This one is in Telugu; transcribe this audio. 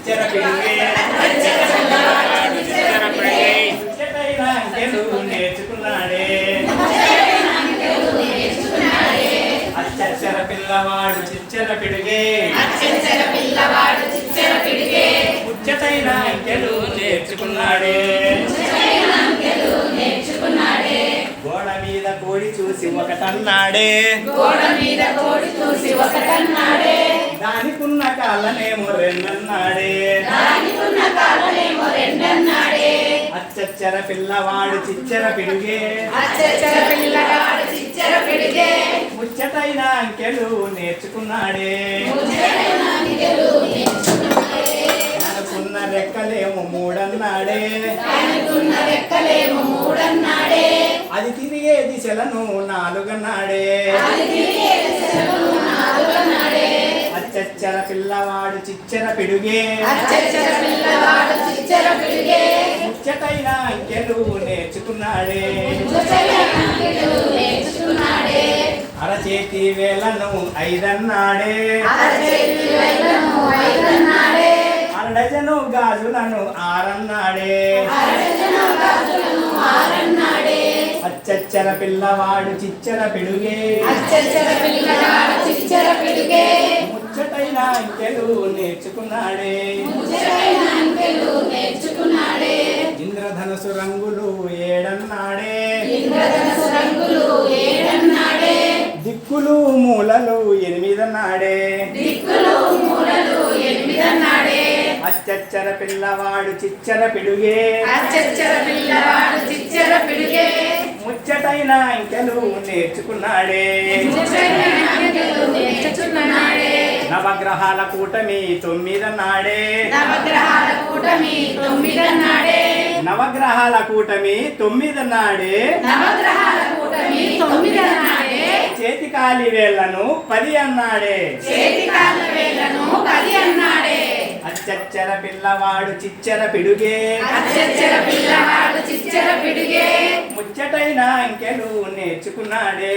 చిచ్చర పిడుగే ముచ్చటైన అంకెలు నేర్చుకున్నాడే అచ్చర పిల్లవాడు చిచ్చర పిడుగే ముచ్చటైన అంకెలు నేర్చుకున్నాడే గోడ మీద కోడి చూసి ఒకటన్నాడే దానికున్న కాళ్ళనేమో రెండన్నాడే అచ్చర పిల్లవాడు చిచ్చర పిడుగే ముచ్చటైన అంకెలు నేర్చుకున్నాడే దానికున్న రెక్కలేమో మూడన్నాడే అది తిరిగే దిశలను నాలుగన్నాడే అచ్చర పిల్లవాడు చిచ్చర పిడుగే ముచ్చటైన అంకెలు నేర్చుకున్నాడే అరచేతి వేలను ఐదన్నాడే అరడజను గాజులను ఆరన్నాడే అచ్చర పిల్లవాడు చిచ్చర పిడుగే ముచ్చటైన అంకెలు నేర్చుకున్నాడే ఇంద్రధనుసు రంగులు ఏడన్నాడే దిక్కులు మూలలు ఎనిమిదన్నాడే అచ్చర పిల్లవాడు చిచ్చర పిడుగే ముచ్చటైన అంకెలు నేర్చుకున్నాడే నవగ్రహాల కూటమి తొమ్మిదన్నాడే నవగ్రహాల కూటమి తొమ్మిదన్నాడే చేతి కాలి వేళ్లను 10 అన్నాడే అచ్చర పిల్లవాడు చిచ్చర పిడుగే ముచ్చటైన అంకెలు నేర్చుకున్నాడే